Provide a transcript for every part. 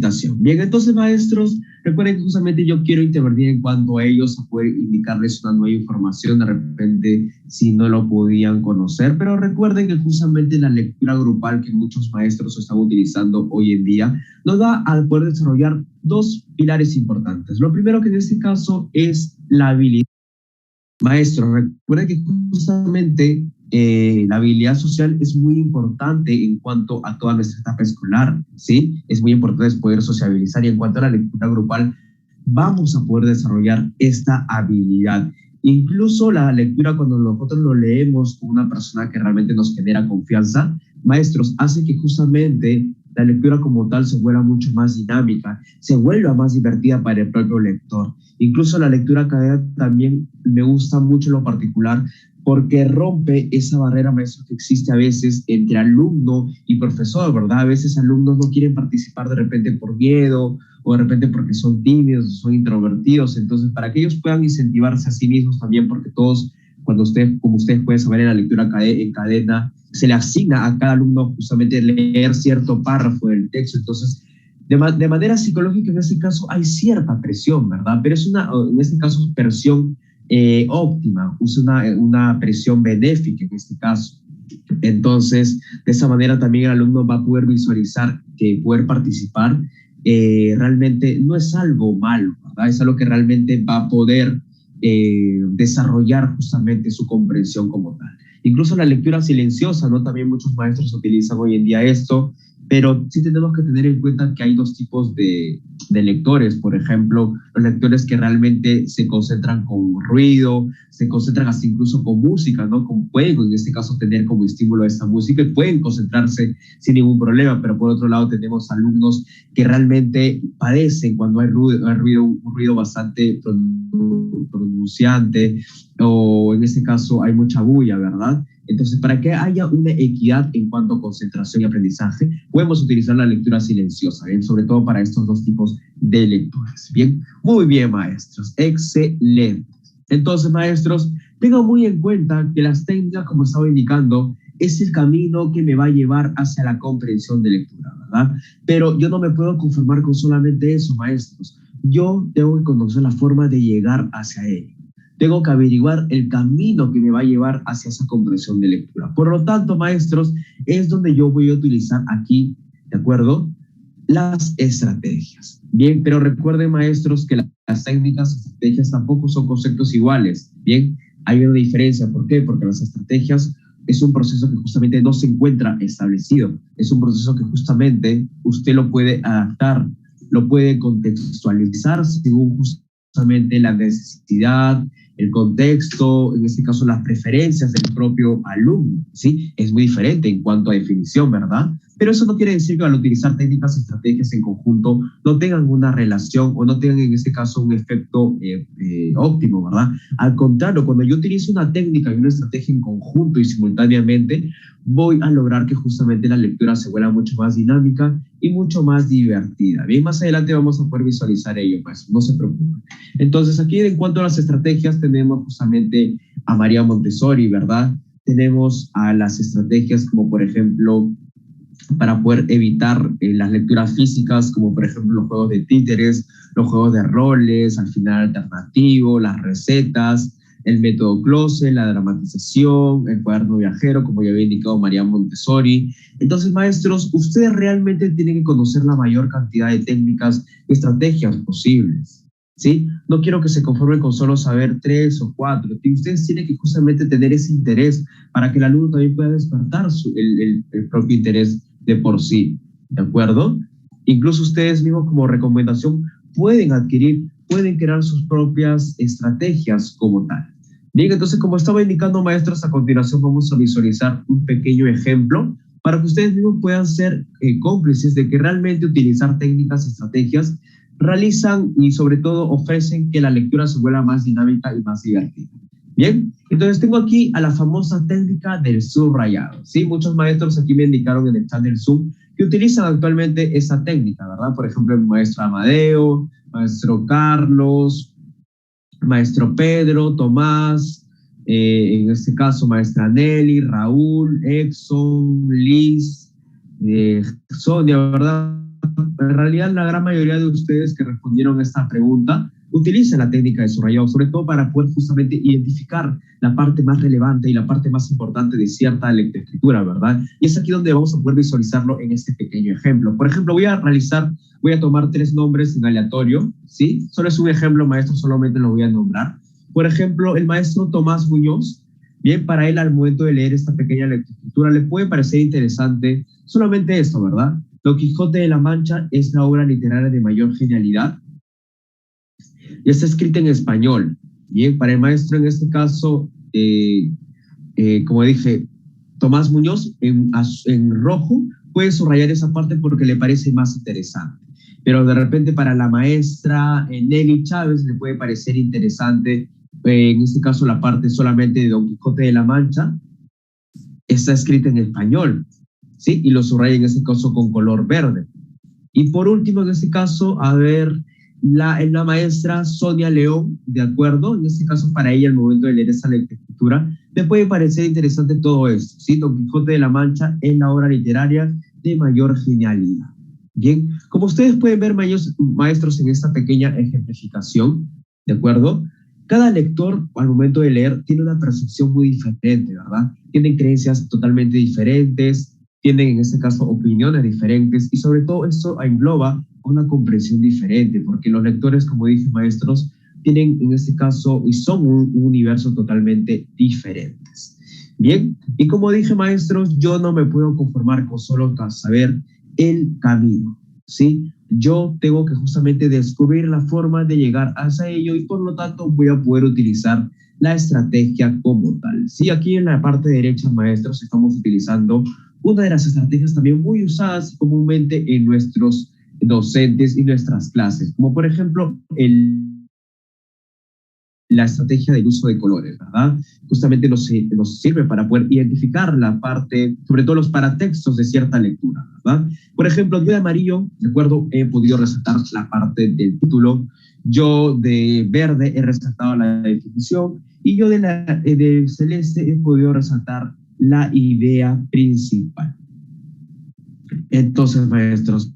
capacitación. Bien, entonces, maestros, recuerden que justamente yo quiero intervenir en cuanto a ellos, a poder indicarles una nueva información, de repente, si no lo podían conocer, pero recuerden que justamente la lectura grupal que muchos maestros están utilizando hoy en día nos da al poder desarrollar dos pilares importantes. Lo primero que en este caso es la habilidad. Maestro, recuerde que justamente la habilidad social es muy importante en cuanto a toda nuestra etapa escolar, ¿sí? Es muy importante poder sociabilizar y en cuanto a la lectura grupal, vamos a poder desarrollar esta habilidad. Incluso la lectura, cuando nosotros lo leemos con una persona que realmente nos genera confianza, maestros, hace que justamente la lectura como tal se vuelva mucho más dinámica, se vuelva más divertida para el propio lector. Incluso la lectura académica también me gusta mucho en lo particular porque rompe esa barrera, maestro, que existe a veces entre alumno y profesor, ¿verdad? A veces alumnos no quieren participar de repente por miedo o de repente porque son tímidos o son introvertidos. Entonces, para que ellos puedan incentivarse a sí mismos también, porque todos, cuando usted, como ustedes pueden saber en la lectura en cadena, se le asigna a cada alumno justamente leer cierto párrafo del texto. Entonces, de manera psicológica, en este caso, hay cierta presión, ¿verdad? Pero es en este caso, presión óptima, usa una presión benéfica en este caso. Entonces, de esa manera también el alumno va a poder visualizar que poder participar realmente no es algo malo, ¿verdad? Es algo que realmente va a poder desarrollar justamente su comprensión como tal. Incluso la lectura silenciosa, ¿no? También muchos maestros utilizan hoy en día esto, pero sí tenemos que tener en cuenta que hay dos tipos de lectores. Por ejemplo, los lectores que realmente se concentran con ruido, se concentran hasta incluso con música, ¿no? Pueden en este caso tener como estímulo esta música y pueden concentrarse sin ningún problema, pero por otro lado tenemos alumnos que realmente padecen cuando hay un ruido bastante pronunciante o en este caso hay mucha bulla, ¿verdad? Entonces, para que haya una equidad en cuanto a concentración y aprendizaje, podemos utilizar la lectura silenciosa, ¿bien? Sobre todo para estos dos tipos de lecturas, ¿bien? Muy bien, maestros, excelente. Entonces, maestros, tengan muy en cuenta que las técnicas, como estaba indicando, es el camino que me va a llevar hacia la comprensión de lectura, ¿verdad? Pero yo no me puedo conformar con solamente eso, maestros. Yo tengo que conocer la forma de llegar hacia él. Tengo que averiguar el camino que me va a llevar hacia esa comprensión de lectura. Por lo tanto, maestros, es donde yo voy a utilizar aquí, ¿de acuerdo? Las estrategias. Bien, pero recuerden, maestros, que las técnicas y estrategias tampoco son conceptos iguales. Bien, hay una diferencia. ¿Por qué? Porque las estrategias es un proceso que justamente no se encuentra establecido. Es un proceso que justamente usted lo puede adaptar, lo puede contextualizar según justamente la necesidad, el contexto, en este caso las preferencias del propio alumno, ¿sí? Es muy diferente en cuanto a definición, ¿verdad? Pero eso no quiere decir que al utilizar técnicas y estrategias en conjunto no tengan una relación o no tengan en este caso un efecto óptimo, ¿verdad? Al contrario, cuando yo utilizo una técnica y una estrategia en conjunto y simultáneamente, voy a lograr que justamente la lectura se vuelva mucho más dinámica y mucho más divertida. Bien, más adelante vamos a poder visualizar ello, pues no se preocupen. Entonces, aquí en cuanto a las estrategias, tenemos justamente a María Montessori, ¿verdad? Tenemos a las estrategias como, por ejemplo, para poder evitar las lecturas físicas, como por ejemplo los juegos de títeres, los juegos de roles, al final alternativo, las recetas, el método Close, la dramatización, el cuaderno viajero, como ya había indicado María Montessori. Entonces, maestros, ustedes realmente tienen que conocer la mayor cantidad de técnicas y estrategias posibles, ¿sí? No quiero que se conformen con solo saber 3 o 4. Ustedes tienen que justamente tener ese interés para que el alumno también pueda despertar el propio interés de por sí, ¿de acuerdo? Incluso ustedes mismos como recomendación pueden crear sus propias estrategias como tal. Bien, entonces como estaba indicando, maestros, a continuación vamos a visualizar un pequeño ejemplo para que ustedes mismos puedan ser cómplices de que realmente utilizar técnicas y estrategias realizan y sobre todo ofrecen que la lectura se vuelva más dinámica y más divertida. Bien, entonces tengo aquí a la famosa técnica del subrayado, ¿sí? Muchos maestros aquí me indicaron en el chat del Zoom que utilizan actualmente esa técnica, ¿verdad? Por ejemplo, el maestro Amadeo, maestro Carlos, maestro Pedro, Tomás, en este caso maestra Nelly, Raúl, Exxon, Liz, Sonia, ¿verdad? en realidad la gran mayoría de ustedes que respondieron a esta pregunta utilizan la técnica de subrayado, sobre todo para poder justamente identificar la parte más relevante y la parte más importante de cierta lectoescritura, ¿verdad? Y es aquí donde vamos a poder visualizarlo en este pequeño ejemplo. Por ejemplo, voy a tomar 3 nombres en aleatorio, ¿sí? Solo es un ejemplo, maestro, solamente lo voy a nombrar. Por ejemplo, el maestro Tomás Muñoz. Bien, para él al momento de leer esta pequeña lectoescritura le puede parecer interesante solamente esto, ¿verdad? Don Quijote de la Mancha es la obra literaria de mayor genialidad y está escrita en español. Bien, para el maestro en este caso, como dije, Tomás Muñoz en rojo puede subrayar esa parte porque le parece más interesante. Pero de repente para la maestra Nelly Chávez le puede parecer interesante, en este caso la parte solamente de Don Quijote de la Mancha, está escrita en español, ¿sí? Y lo subraya en este caso con color verde. Y por último, en este caso, a ver, la maestra Sonia León, ¿de acuerdo? En este caso, para ella, al momento de leer esta lectura, le puede parecer interesante todo esto, ¿sí? Don Quijote de la Mancha es la obra literaria de mayor genialidad. Bien, como ustedes pueden ver, maestros, en esta pequeña ejemplificación, ¿de acuerdo? Cada lector, al momento de leer, tiene una percepción muy diferente, ¿verdad? Tienen creencias totalmente diferentes, tienen en este caso opiniones diferentes y sobre todo esto engloba una comprensión diferente, porque los lectores, como dije, maestros, tienen en este caso y son un universo totalmente diferentes. Bien, y como dije, maestros, yo no me puedo conformar con solo saber el camino, ¿sí? Yo tengo que justamente descubrir la forma de llegar hacia ello y por lo tanto voy a poder utilizar la estrategia como tal. Sí, aquí en la parte derecha, maestros, estamos utilizando una de las estrategias también muy usadas comúnmente en nuestros docentes y nuestras clases, como por ejemplo la estrategia del uso de colores, ¿verdad? Justamente nos sirve para poder identificar la parte, sobre todo los paratextos de cierta lectura, ¿verdad? Por ejemplo, yo de amarillo, de acuerdo, he podido resaltar la parte del título, yo de verde he resaltado la definición y yo de celeste he podido resaltar la idea principal. Entonces, maestros,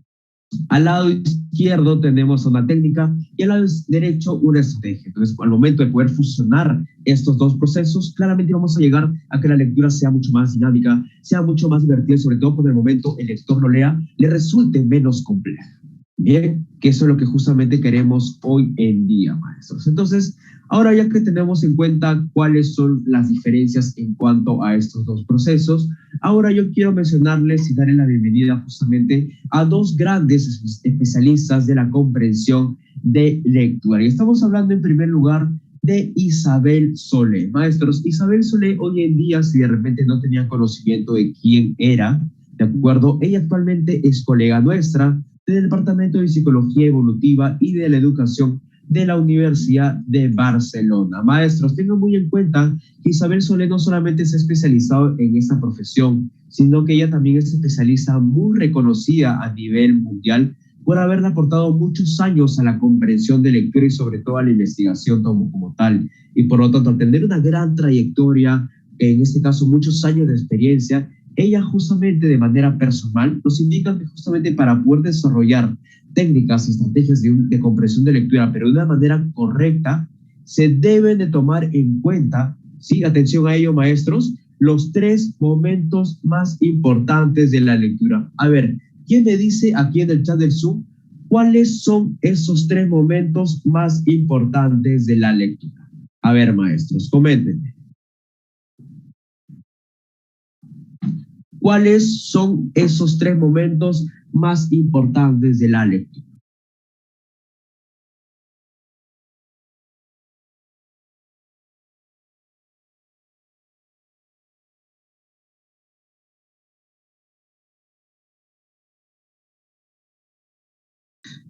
al lado izquierdo tenemos una técnica y al lado derecho una estrategia. Entonces, al momento de poder fusionar estos dos procesos, claramente vamos a llegar a que la lectura sea mucho más dinámica, sea mucho más divertida y sobre todo cuando el momento el lector lo lea, le resulte menos compleja. Bien, que eso es lo que justamente queremos hoy en día, maestros. Entonces, ahora ya que tenemos en cuenta cuáles son las diferencias en cuanto a estos dos procesos, ahora yo quiero mencionarles y darle la bienvenida justamente a dos grandes especialistas de la comprensión de lectura. Y estamos hablando en primer lugar de Isabel Solé. Maestros, Isabel Solé hoy en día, si de repente no tenían conocimiento de quién era, ¿de acuerdo? Ella actualmente es colega nuestra del Departamento de Psicología Evolutiva y de la Educación de la Universidad de Barcelona. Maestros, tengan muy en cuenta que Isabel Solé no solamente se ha especializado en esta profesión, sino que ella también es especialista muy reconocida a nivel mundial por haberle aportado muchos años a la comprensión de lectura y sobre todo a la investigación como tal. Y por lo tanto, al tener una gran trayectoria, en este caso muchos años de experiencia, ella justamente de manera personal nos indica que justamente para poder desarrollar técnicas y estrategias de comprensión de lectura, pero de una manera correcta, se deben de tomar en cuenta, sí, atención a ello, maestros, los 3 momentos más importantes de la lectura. A ver, ¿quién me dice aquí en el chat del Zoom cuáles son esos 3 momentos más importantes de la lectura? A ver, maestros, coméntenme. ¿Cuáles son esos 3 momentos más importantes de la lectura?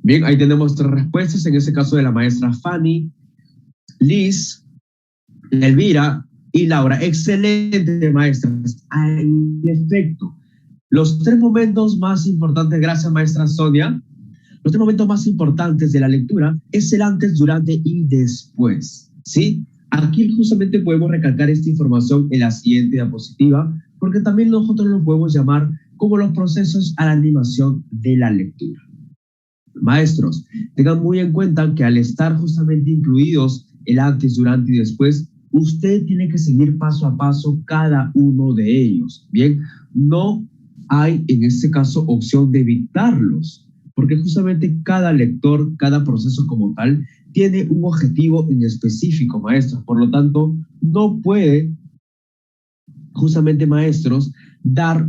Bien, ahí tenemos 3 respuestas, en este caso de la maestra Fanny, Liz, Elvira y Laura. Excelente, maestras. En efecto, los 3 momentos más importantes, gracias, maestra Sonia, los 3 momentos más importantes de la lectura es el antes, durante y después, ¿sí? Aquí justamente podemos recalcar esta información en la siguiente diapositiva, porque también nosotros lo podemos llamar como los procesos a la animación de la lectura. Maestros, tengan muy en cuenta que al estar justamente incluidos el antes, durante y después, usted tiene que seguir paso a paso cada uno de ellos. Bien, no hay en este caso opción de evitarlos, porque justamente cada lector, cada proceso como tal, tiene un objetivo en específico, maestros. Por lo tanto, no puede justamente, maestros, dar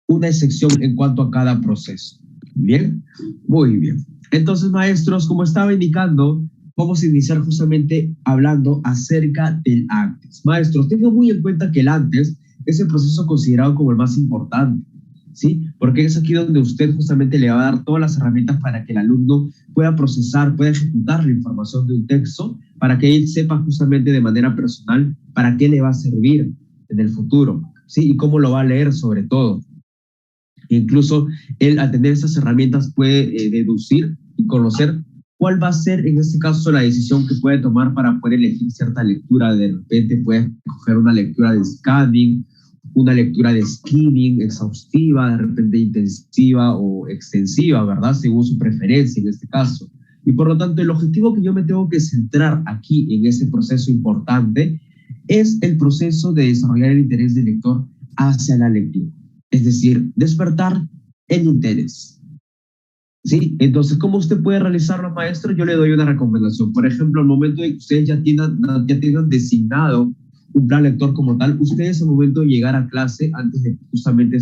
una excepción en cuanto a cada proceso. Bien, muy bien. Entonces, maestros, como estaba indicando, vamos a iniciar justamente hablando acerca del antes. Maestros, tengan muy en cuenta que el antes es el proceso considerado como el más importante, ¿sí? Porque es aquí donde usted justamente le va a dar todas las herramientas para que el alumno pueda procesar, pueda ejecutar la información de un texto, para que él sepa justamente de manera personal para qué le va a servir en el futuro, ¿sí? Y cómo lo va a leer sobre todo. Incluso él, al tener esas herramientas, puede deducir y conocer cuál va a ser, en este caso, la decisión que puede tomar para poder elegir cierta lectura. De repente puede escoger una lectura de scanning, una lectura de skimming exhaustiva, de repente intensiva o extensiva, ¿verdad? Según su preferencia en este caso. Y por lo tanto, el objetivo que yo me tengo que centrar aquí en ese proceso importante es el proceso de desarrollar el interés del lector hacia la lectura. Es decir, despertar el interés. ¿Sí? Entonces, ¿cómo usted puede realizarlo, maestro? Yo le doy una recomendación. Por ejemplo, al momento de que ustedes ya tengan designado un plan lector como tal, ustedes al momento de llegar a clase, antes de justamente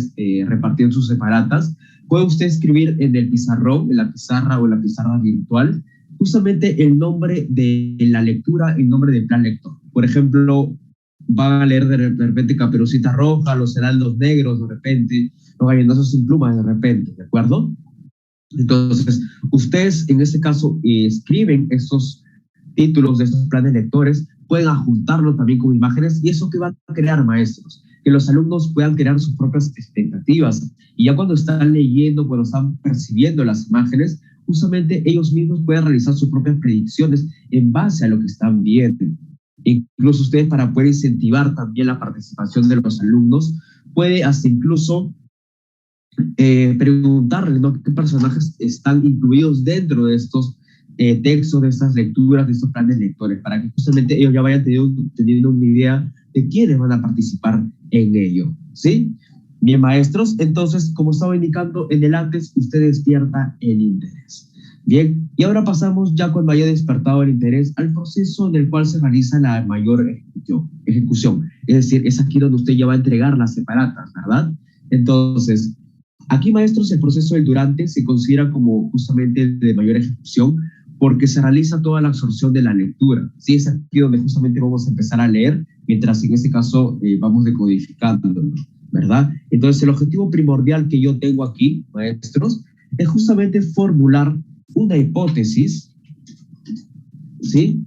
repartir sus separatas, puede usted escribir en el pizarrón, en la pizarra o en la pizarra virtual, justamente el nombre de la lectura, el nombre del plan lector. Por ejemplo, van a leer de repente Caperucita Roja, Los Heraldos Negros de repente, Los Gallinazos sin Plumas de repente, ¿de acuerdo? Entonces, ustedes en este caso escriben estos títulos de estos planes lectores, pueden adjuntarlo también con imágenes y eso que va a crear, maestros, que los alumnos puedan crear sus propias expectativas y ya cuando están leyendo, cuando están percibiendo las imágenes, justamente ellos mismos pueden realizar sus propias predicciones en base a lo que están viendo. Incluso ustedes, para poder incentivar también la participación de los alumnos, puede hasta incluso preguntarle, ¿no?, qué personajes están incluidos dentro de estos textos, de estas lecturas, de estos planes lectores, para que justamente ellos ya vayan teniendo una idea de quiénes van a participar en ello, ¿sí? Bien, maestros, entonces, como estaba indicando en el antes, usted despierta el interés. Bien, y ahora pasamos, ya cuando haya despertado el interés, al proceso en el cual se realiza la mayor ejecución. Es decir, es aquí donde usted ya va a entregar las separatas, ¿verdad? Entonces, aquí, maestros, el proceso del durante se considera como justamente de mayor ejecución porque se realiza toda la absorción de la lectura. Sí, es aquí donde justamente vamos a empezar a leer, mientras en este caso vamos decodificándolo, ¿verdad? Entonces, el objetivo primordial que yo tengo aquí, maestros, es justamente formular una hipótesis, ¿sí?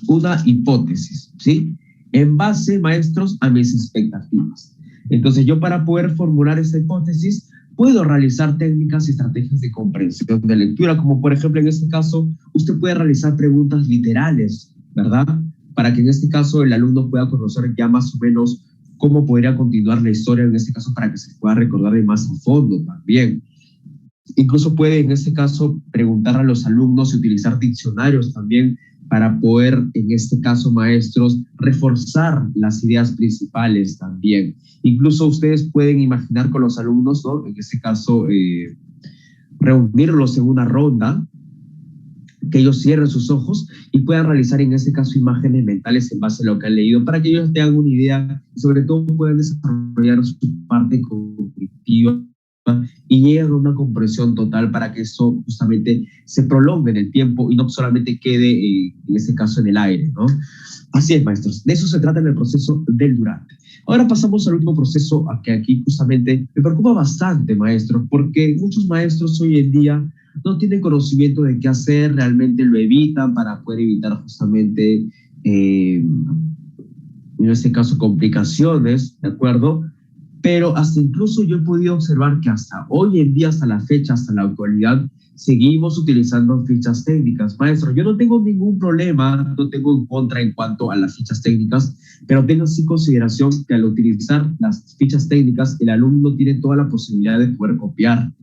Una hipótesis, ¿sí? En base, maestros, a mis expectativas. Entonces, yo para poder formular esta hipótesis, puedo realizar técnicas y estrategias de comprensión de lectura, como por ejemplo, en este caso, usted puede realizar preguntas literales, ¿verdad? Para que en este caso el alumno pueda conocer ya más o menos cómo podría continuar la historia, en este caso, para que se pueda recordar de más a fondo también. Incluso puede, en este caso, preguntar a los alumnos y utilizar diccionarios también para poder, en este caso, maestros, reforzar las ideas principales también. Incluso ustedes pueden imaginar con los alumnos, ¿no?, en este caso, reunirlos en una ronda, que ellos cierren sus ojos y puedan realizar, en este caso, imágenes mentales en base a lo que han leído, para que ellos tengan una idea y sobre todo puedan desarrollar su parte cognitiva y lleguen a una comprensión total para que eso justamente se prolongue en el tiempo y no solamente quede, en este caso, en el aire, ¿no? Así es, maestros. De eso se trata en el proceso del durante. Ahora pasamos al último proceso, que aquí justamente me preocupa bastante, maestros, porque muchos maestros hoy en día no tienen conocimiento de qué hacer, realmente lo evitan para poder evitar justamente, en este caso, complicaciones, ¿de acuerdo? Pero hasta incluso yo he podido observar que hasta hoy en día, hasta la fecha, hasta la actualidad, seguimos utilizando fichas técnicas. Maestro, yo no tengo ningún problema, no tengo en contra en cuanto a las fichas técnicas, pero tengan en consideración que al utilizar las fichas técnicas, el alumno tiene toda la posibilidad de poder copiar.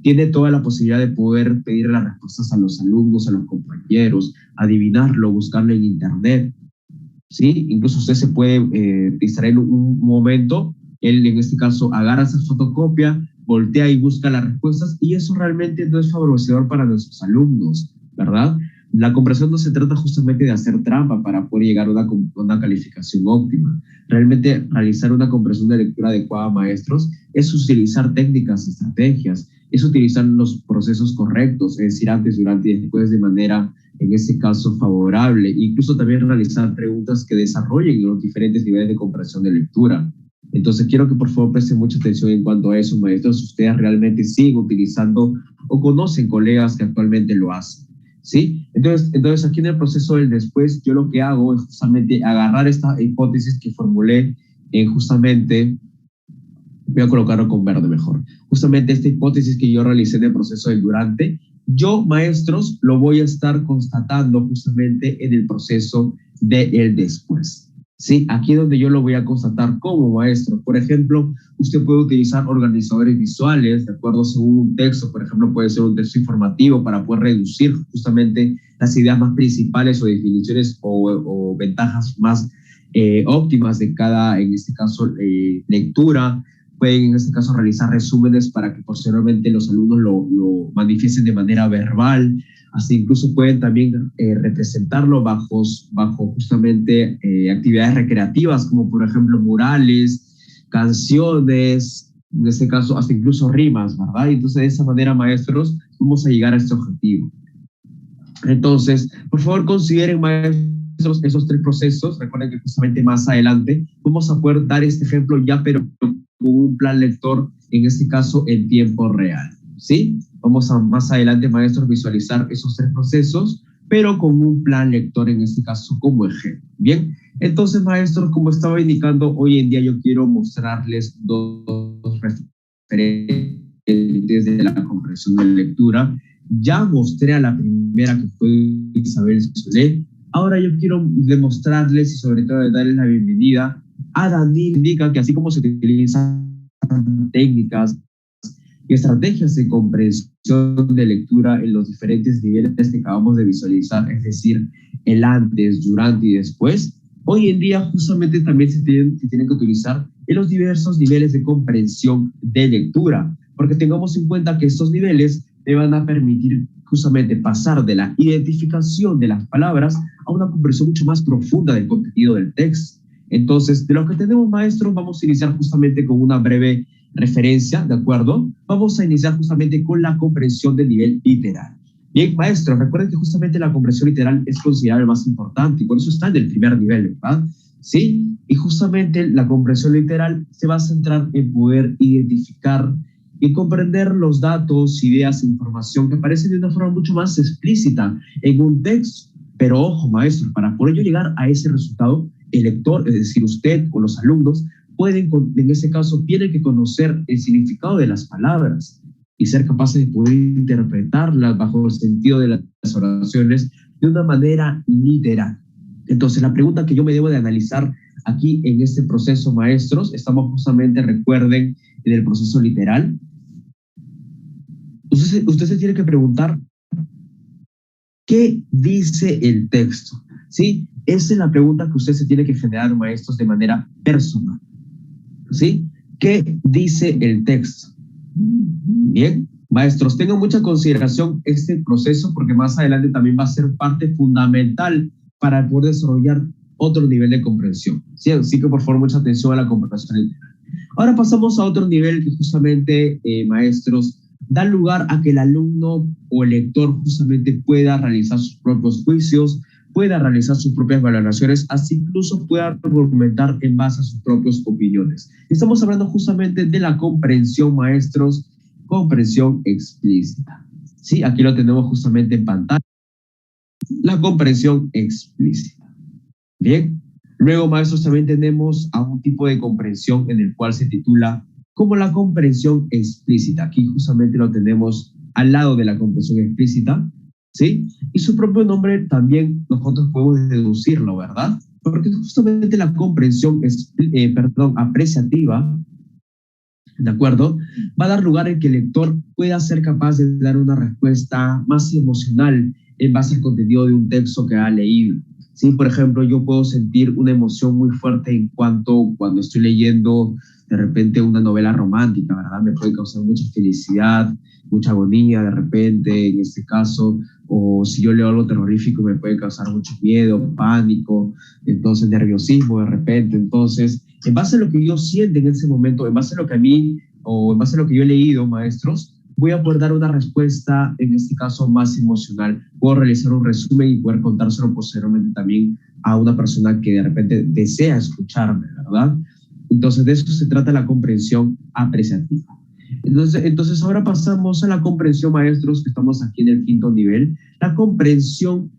tiene toda la posibilidad de poder pedir las respuestas a los alumnos, a los compañeros, adivinarlo, buscarlo en internet, ¿sí? Incluso usted se puede distraer un momento, él en este caso agarra esa fotocopia, voltea y busca las respuestas, y eso realmente no es favorecedor para nuestros alumnos, ¿verdad? La comprensión no se trata justamente de hacer trampa para poder llegar a una calificación óptima. Realmente realizar una comprensión de lectura adecuada, maestros, es utilizar técnicas y estrategias, es utilizar los procesos correctos, es decir, antes, durante y después de manera, en este caso, favorable. Incluso también realizar preguntas que desarrollen los diferentes niveles de comprensión de lectura. Entonces, quiero que por favor presten mucha atención en cuanto a eso, maestros. Ustedes realmente siguen utilizando o conocen colegas que actualmente lo hacen, ¿sí? Entonces, aquí en el proceso del después, yo lo que hago es justamente agarrar esta hipótesis que formulé justamente, voy a colocarlo con verde mejor, justamente esta hipótesis que yo realicé en el proceso del durante, yo, maestros, lo voy a estar constatando justamente en el proceso del después. ¿Sí? Aquí es donde yo lo voy a constatar como maestro. Por ejemplo, usted puede utilizar organizadores visuales, de acuerdo, según un texto. Por ejemplo, puede ser un texto informativo para poder reducir justamente las ideas más principales o definiciones o ventajas más óptimas de cada, en este caso, lectura. Pueden, en este caso, realizar resúmenes para que posteriormente los alumnos lo manifiesten de manera verbal. Así incluso pueden también representarlo bajo justamente actividades recreativas, como por ejemplo murales, canciones, en este caso hasta incluso rimas, ¿verdad? Entonces de esa manera, maestros, vamos a llegar a este objetivo. Entonces, por favor, consideren, maestros, esos tres procesos. Recuerden que justamente más adelante vamos a poder dar este ejemplo ya, pero con un plan lector, en este caso en tiempo real, ¿sí? Vamos a más adelante, maestros, visualizar esos tres procesos, pero con un plan lector, en este caso, como ejemplo. Bien, entonces, maestros, como estaba indicando, hoy en día yo quiero mostrarles dos referentes de la comprensión de lectura. Ya mostré a la primera, que fue Isabel Solé. Ahora yo quiero demostrarles y sobre todo darles la bienvenida a Daniel. Indica que así como se utilizan técnicas y estrategias de comprensión de lectura en los diferentes niveles que acabamos de visualizar, es decir, el antes, durante y después, hoy en día justamente también se tienen que utilizar en los diversos niveles de comprensión de lectura, porque tengamos en cuenta que estos niveles me van a permitir justamente pasar de la identificación de las palabras a una comprensión mucho más profunda del contenido del texto. Entonces, de lo que tenemos, maestros, vamos a iniciar justamente con una breve referencia, ¿de acuerdo? Vamos a iniciar justamente con la comprensión del nivel literal. Bien, maestros, recuerden que justamente la comprensión literal es considerada el más importante y por eso está en el primer nivel, ¿verdad? ¿Sí? Y justamente la comprensión literal se va a centrar en poder identificar y comprender los datos, ideas e información que aparecen de una forma mucho más explícita en un texto. Pero ojo, maestro, para poder llegar a ese resultado, el lector, es decir, usted o los alumnos, pueden, en ese caso, tienen que conocer el significado de las palabras y ser capaces de poder interpretarlas bajo el sentido de las oraciones de una manera literal. Entonces, la pregunta que yo me debo de analizar aquí en este proceso, maestros, estamos justamente, recuerden, en el proceso literal. Usted se tiene que preguntar, ¿qué dice el texto? ¿Sí? Esa es la pregunta que usted se tiene que generar, maestros, de manera personal. ¿Sí? ¿Qué dice el texto? Bien, maestros, tengan mucha consideración este proceso porque más adelante también va a ser parte fundamental para poder desarrollar otro nivel de comprensión. ¿Sí? Así que por favor mucha atención a la comprensión literal. Ahora pasamos a otro nivel que justamente, maestros, da lugar a que el alumno o el lector justamente pueda realizar sus propios juicios, pueda realizar sus propias valoraciones, así incluso pueda argumentar en base a sus propias opiniones. Estamos hablando justamente de la comprensión, maestros, comprensión explícita. Sí, aquí lo tenemos justamente en pantalla. La comprensión explícita. Bien, luego, maestros, también tenemos a un tipo de comprensión en el cual se titula como la comprensión explícita. Aquí justamente lo tenemos al lado de la comprensión explícita, ¿sí? Y su propio nombre también nosotros podemos deducirlo, ¿verdad? Porque justamente la comprensión apreciativa ¿De acuerdo? Va a dar lugar a que el lector pueda ser capaz de dar una respuesta más emocional en base al contenido de un texto que ha leído. Sí, por ejemplo, yo puedo sentir una emoción muy fuerte en cuando estoy leyendo de repente una novela romántica, ¿verdad? Me puede causar mucha felicidad, mucha agonía de repente, en este caso, o si yo leo algo terrorífico me puede causar mucho miedo, pánico, entonces nerviosismo de repente. Entonces, en base a lo que yo siento en ese momento, en base a lo que a mí o en base a lo que yo he leído, maestros, voy a poder dar una respuesta, en este caso, más emocional. Puedo realizar un resumen y poder contárselo posteriormente también a una persona que de repente desea escucharme, ¿verdad? Entonces, de eso se trata la comprensión apreciativa. Entonces, ahora pasamos a la comprensión, maestros, que estamos aquí en el quinto nivel, la comprensión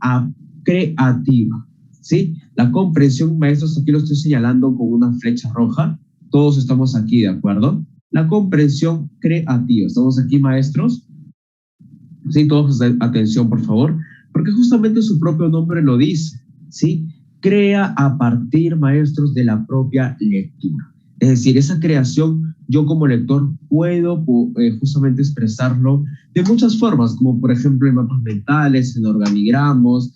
creativa, ¿sí? La comprensión, maestros, aquí lo estoy señalando con una flecha roja. Todos estamos aquí, ¿de acuerdo? La comprensión creativa. ¿Estamos aquí, maestros? Sí, todos atención, por favor, porque justamente su propio nombre lo dice, ¿sí? Crea a partir, maestros, de la propia lectura. Es decir, esa creación, yo como lector puedo justamente expresarlo de muchas formas, como por ejemplo en mapas mentales, en organigramas,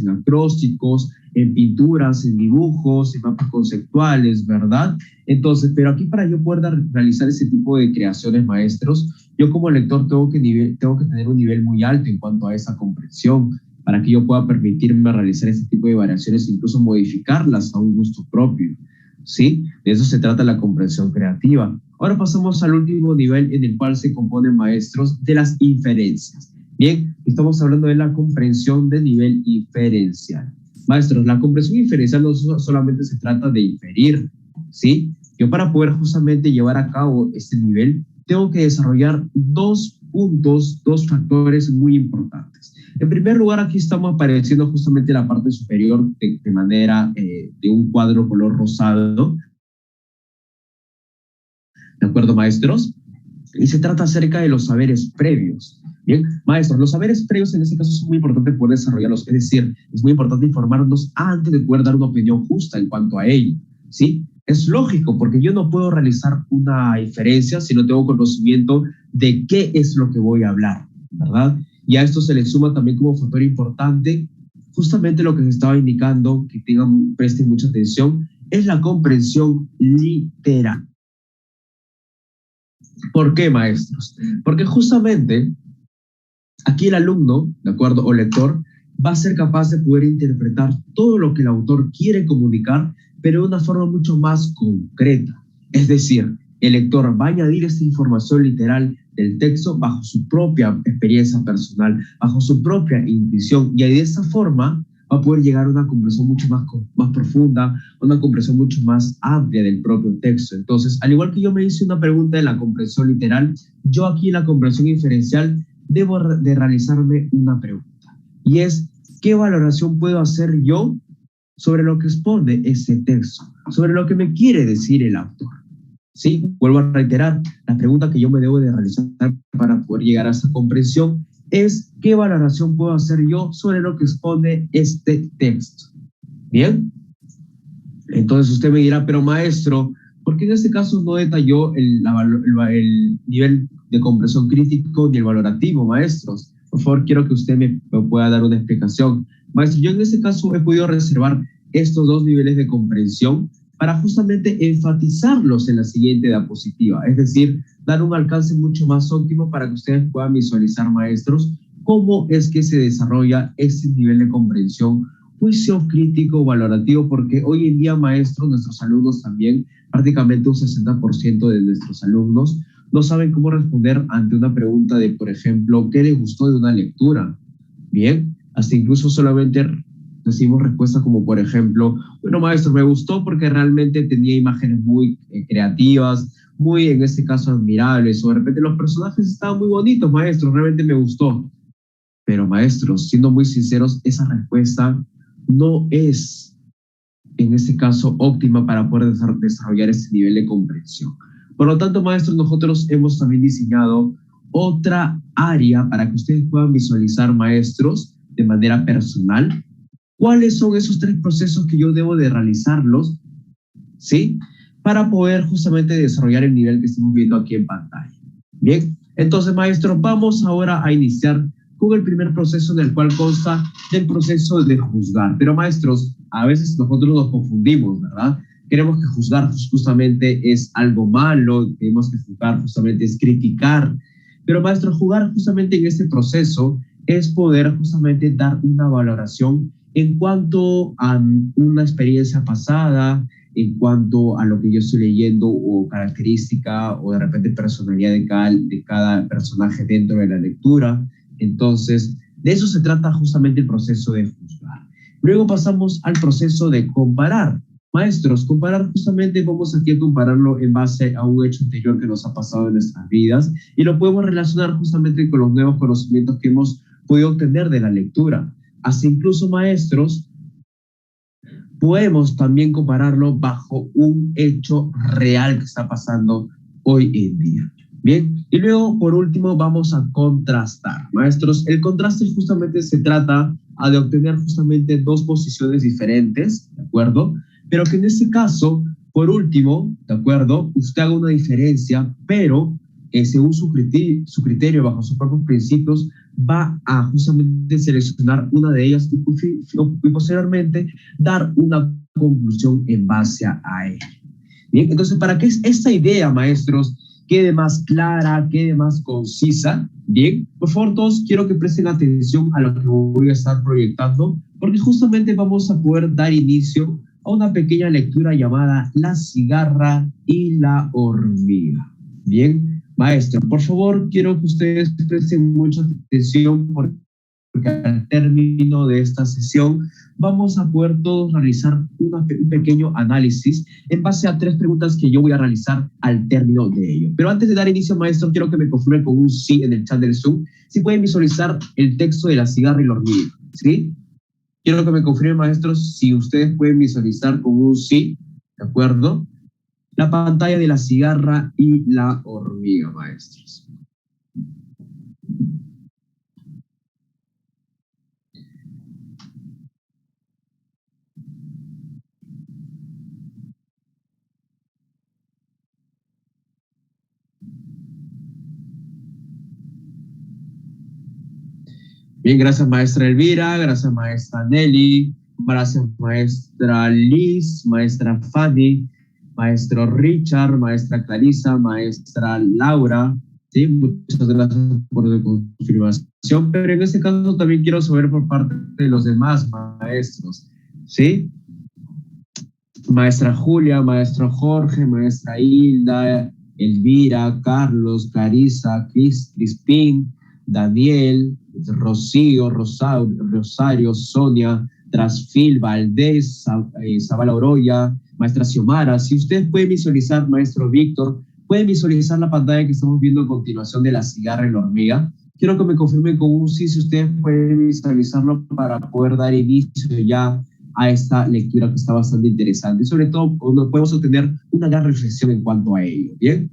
en acrósticos, en pinturas, en dibujos, en mapas conceptuales, ¿verdad? Entonces, pero aquí para yo poder realizar ese tipo de creaciones, maestros, yo como lector tengo que tener un nivel muy alto en cuanto a esa comprensión para que yo pueda permitirme realizar este tipo de variaciones e incluso modificarlas a un gusto propio, ¿sí? De eso se trata la comprensión creativa. Ahora pasamos al último nivel en el cual se componen, maestros, de las inferencias. Bien, estamos hablando de la comprensión de nivel inferencial. Maestros, la comprensión inferencial no solamente se trata de inferir, ¿sí? Yo para poder justamente llevar a cabo este nivel, tengo que desarrollar dos puntos, dos factores muy importantes. En primer lugar, aquí estamos apareciendo justamente la parte superior de manera de un cuadro color rosado. ¿De acuerdo, maestros? Y se trata acerca de los saberes previos. Bien, maestros, los saberes previos en este caso son muy importantes poder desarrollarlos. Es decir, es muy importante informarnos antes de poder dar una opinión justa en cuanto a ello, ¿sí? Es lógico, porque yo no puedo realizar una inferencia si no tengo conocimiento de qué es lo que voy a hablar, ¿verdad? Y a esto se le suma también como factor importante justamente lo que se estaba indicando, que presten mucha atención, es la comprensión literal. ¿Por qué, maestros? Porque justamente aquí el alumno, ¿de acuerdo? O lector, va a ser capaz de poder interpretar todo lo que el autor quiere comunicar, pero de una forma mucho más concreta. Es decir, el lector va a añadir esta información literal del texto bajo su propia experiencia personal, bajo su propia intuición, y de esa forma va a poder llegar a una comprensión mucho más profunda, una comprensión mucho más amplia del propio texto. Entonces, al igual que yo me hice una pregunta de la comprensión literal, yo aquí en la comprensión inferencial debo de realizarme una pregunta, y es, ¿qué valoración puedo hacer yo sobre lo que expone ese texto, sobre lo que me quiere decir el autor? Sí, vuelvo a reiterar, la pregunta que yo me debo de realizar para poder llegar a esa comprensión es, ¿qué valoración puedo hacer yo sobre lo que expone este texto? Bien, entonces usted me dirá, pero maestro, ¿por qué en este caso no detalló el nivel de comprensión crítico ni el valorativo, maestros? Por favor, quiero que usted me pueda dar una explicación. Maestro, yo en este caso he podido reservar estos dos niveles de comprensión para justamente enfatizarlos en la siguiente diapositiva, es decir, dar un alcance mucho más óptimo para que ustedes puedan visualizar, maestros, cómo es que se desarrolla este nivel de comprensión, juicio crítico valorativo, porque hoy en día, maestros, nuestros alumnos también, prácticamente un 60% de nuestros alumnos no saben cómo responder ante una pregunta de, por ejemplo, ¿qué les gustó de una lectura? Bien, hasta incluso solamente recibimos respuestas como, por ejemplo, bueno, maestro, me gustó porque realmente tenía imágenes muy creativas, muy, en este caso, admirables, o de repente los personajes estaban muy bonitos, maestro, realmente me gustó. Pero, maestros, siendo muy sinceros, esa respuesta no es, en este caso, óptima para poder desarrollar este nivel de comprensión. Por lo tanto, maestros, nosotros hemos también diseñado otra área para que ustedes puedan visualizar, maestros, de manera personal, cuáles son esos tres procesos que yo debo de realizarlos, ¿sí? para poder justamente desarrollar el nivel que estamos viendo aquí en pantalla. Bien, entonces, maestros, vamos ahora a iniciar con el primer proceso en el cual consta del proceso de juzgar. Pero, maestros, a veces nosotros nos confundimos, ¿verdad? Queremos que juzgar justamente es algo malo, tenemos que juzgar justamente es criticar. Pero, maestros, jugar justamente en este proceso es poder justamente dar una valoración en cuanto a una experiencia pasada, en cuanto a lo que yo estoy leyendo o característica o de repente personalidad de cada personaje dentro de la lectura. Entonces, de eso se trata justamente el proceso de juzgar. Luego pasamos al proceso de comparar. Maestros, comparar justamente, vamos aquí a compararlo en base a un hecho anterior que nos ha pasado en nuestras vidas y lo podemos relacionar justamente con los nuevos conocimientos que hemos podido obtener de la lectura. Hasta incluso, maestros, podemos también compararlo bajo un hecho real que está pasando hoy en día. Bien, y luego por último vamos a contrastar. Maestros, el contraste justamente se trata de obtener justamente dos posiciones diferentes, ¿de acuerdo? Pero que en este caso, por último, ¿de acuerdo? Usted haga una diferencia, pero según su criterio, bajo sus propios principios, va a justamente seleccionar una de ellas y posteriormente dar una conclusión en base a ella. Bien, entonces, para que esta idea, maestros, quede más clara, quede más concisa, bien, por favor, todos quiero que presten atención a lo que voy a estar proyectando, porque justamente vamos a poder dar inicio a una pequeña lectura llamada La cigarra y la hormiga. Bien, maestro, por favor, quiero que ustedes presten mucha atención porque al término de esta sesión vamos a poder todos realizar un pequeño análisis en base a 3 preguntas que yo voy a realizar al término de ello. Pero antes de dar inicio, maestro, quiero que me confirmen con un sí en el chat del Zoom si pueden visualizar el texto de La cigarra y la hormiga, ¿sí? Quiero que me confirmen, maestros, si ustedes pueden visualizar con un sí, ¿de acuerdo? La pantalla de La cigarra y la hormiga, maestros. Bien, gracias maestra Elvira, gracias maestra Nelly, gracias maestra Liz, maestra Fanny, maestro Richard, maestra Clarisa, maestra Laura, ¿sí? Muchas gracias por la confirmación, pero en este caso también quiero saber por parte de los demás maestros, ¿sí? Maestra Julia, maestro Jorge, maestra Hilda, Elvira, Carlos, Clarisa, Crispín, Daniel, Rocío, Rosario, Sonia, Trasfil, Valdés, Zabala Oroya, maestra Xiomara. Si ustedes pueden visualizar, maestro Víctor, pueden visualizar la pantalla que estamos viendo a continuación de La cigarra y la hormiga. Quiero que me confirmen con un sí si ustedes pueden visualizarlo para poder dar inicio ya a esta lectura que está bastante interesante y sobre todo podemos obtener una gran reflexión en cuanto a ello. ¿Bien?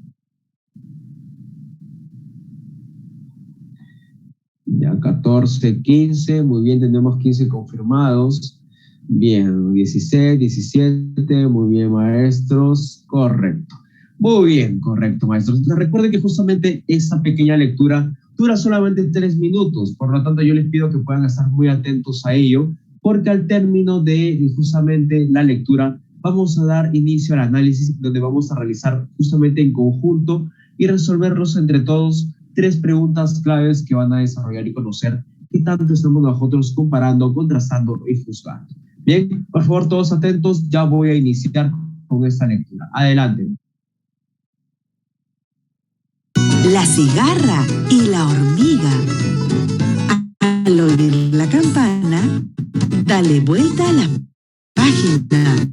Ya 14, 15, muy bien, tenemos 15 confirmados. Bien, 16, 17, muy bien, maestros, correcto. Muy bien, correcto, maestros. Recuerden que justamente esta pequeña lectura dura solamente 3 minutos, por lo tanto yo les pido que puedan estar muy atentos a ello, porque al término de justamente la lectura vamos a dar inicio al análisis donde vamos a realizar justamente en conjunto y resolverlos entre todos 3 preguntas claves que van a desarrollar y conocer qué tanto estamos nosotros comparando, contrastando y juzgando. Bien, por favor todos atentos, ya voy a iniciar con esta lectura. Adelante. La cigarra y la hormiga. Al oír la campana, dale vuelta a la página.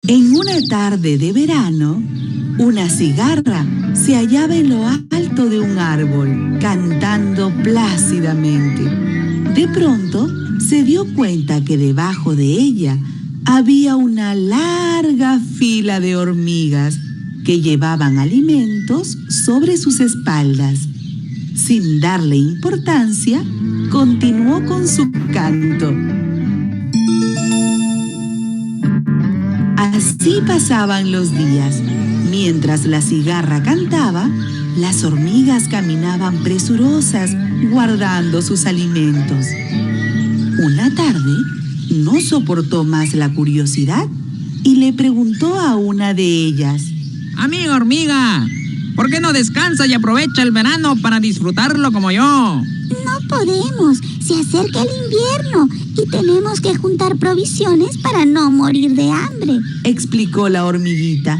En una tarde de verano, una cigarra se hallaba en lo alto de un árbol, cantando plácidamente. De pronto, se dio cuenta que debajo de ella había una larga fila de hormigas que llevaban alimentos sobre sus espaldas. Sin darle importancia, continuó con su canto. Así pasaban los días. Mientras la cigarra cantaba, las hormigas caminaban presurosas, guardando sus alimentos. Una tarde, no soportó más la curiosidad y le preguntó a una de ellas: Amiga hormiga, ¿por qué no descansa y aprovecha el verano para disfrutarlo como yo? No podemos, se acerca el invierno y tenemos que juntar provisiones para no morir de hambre, explicó la hormiguita.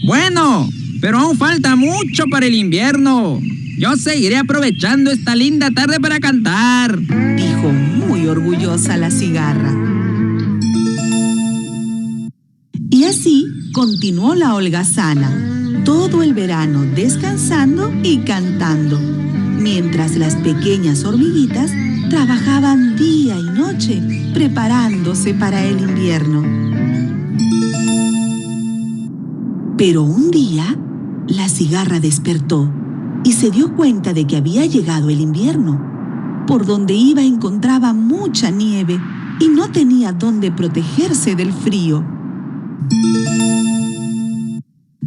Bueno, pero aún falta mucho para el invierno. Yo seguiré aprovechando esta linda tarde para cantar, dijo muy orgullosa la cigarra. Y así continuó la holgazana, todo el verano descansando y cantando, mientras las pequeñas hormiguitas trabajaban día y noche preparándose para el invierno. Pero un día, la cigarra despertó y se dio cuenta de que había llegado el invierno. Por donde iba encontraba mucha nieve y no tenía dónde protegerse del frío.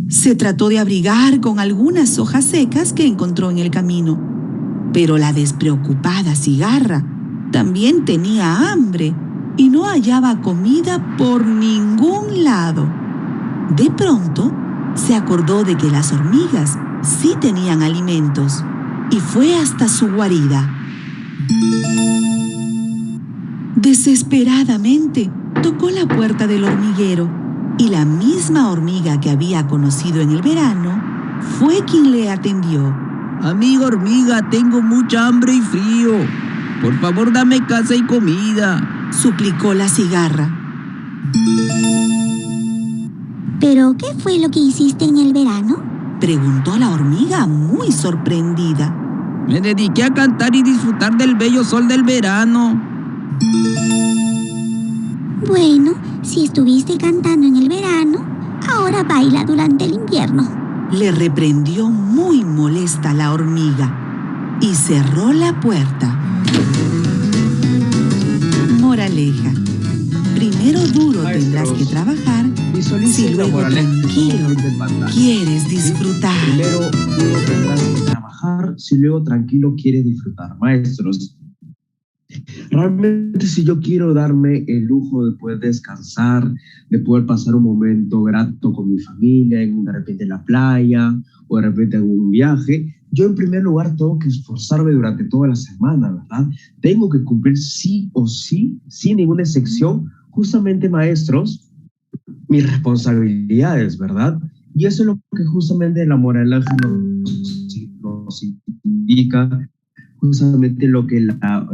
Se trató de abrigar con algunas hojas secas que encontró en el camino, pero la despreocupada cigarra también tenía hambre y no hallaba comida por ningún lado. De pronto, se acordó de que las hormigas sí tenían alimentos y fue hasta su guarida. Desesperadamente, tocó la puerta del hormiguero y la misma hormiga que había conocido en el verano fue quien le atendió. Amiga hormiga, tengo mucha hambre y frío. Por favor, dame casa y comida, suplicó la cigarra. ¿Pero qué fue lo que hiciste en el verano?, preguntó la hormiga muy sorprendida. Me dediqué a cantar y disfrutar del bello sol del verano. Bueno, si estuviste cantando en el verano, ahora baila durante el invierno, le reprendió muy molesta la hormiga y cerró la puerta. Moraleja: primero duro tendrás que trabajar si luego tranquilo quieres disfrutar. Primero duro tendrás que trabajar si luego tranquilo quieres disfrutar. Maestros, realmente si yo quiero darme el lujo de poder descansar, de poder pasar un momento grato con mi familia, de repente en la playa o de repente en un viaje, yo en primer lugar tengo que esforzarme durante toda la semana, ¿verdad? Tengo que cumplir sí o sí, sin ninguna excepción, justamente, maestros, mis responsabilidades, ¿verdad? Y eso es lo que justamente la moraleja nos indica, justamente lo que la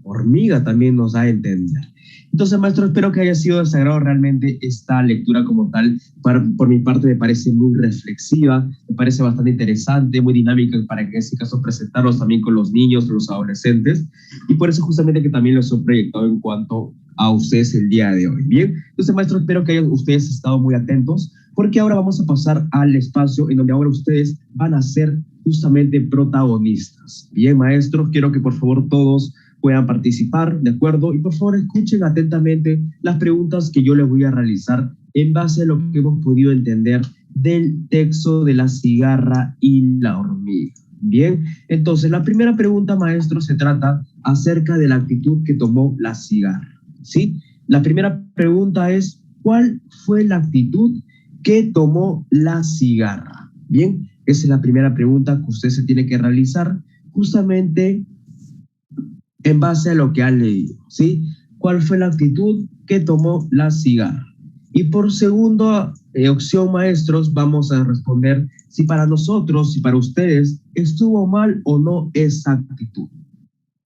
hormiga también nos da a entender. Entonces, maestro, espero que haya sido de su agrado realmente esta lectura como tal. Por mi parte me parece muy reflexiva, me parece bastante interesante, muy dinámica para que en este caso presentarlos también con los niños, los adolescentes, y por eso justamente que también los he proyectado en cuanto a ustedes el día de hoy. Bien, entonces, maestro, espero que hayan ustedes estado muy atentos, porque ahora vamos a pasar al espacio en donde ahora ustedes van a ser justamente protagonistas. Bien, maestros, quiero que por favor todos puedan participar, ¿de acuerdo? Y por favor escuchen atentamente las preguntas que yo les voy a realizar en base a lo que hemos podido entender del texto de la cigarra y la hormiga. Bien, entonces la primera pregunta, maestro, se trata acerca de la actitud que tomó la cigarra, ¿sí? La primera pregunta es, ¿cuál fue la actitud que tomó la cigarra? Bien, esa es la primera pregunta que usted se tiene que realizar justamente en base a lo que han leído, ¿sí? ¿Cuál fue la actitud que tomó la cigarra? Y por segunda opción, maestros, vamos a responder si para nosotros, si para ustedes, estuvo mal o no esa actitud.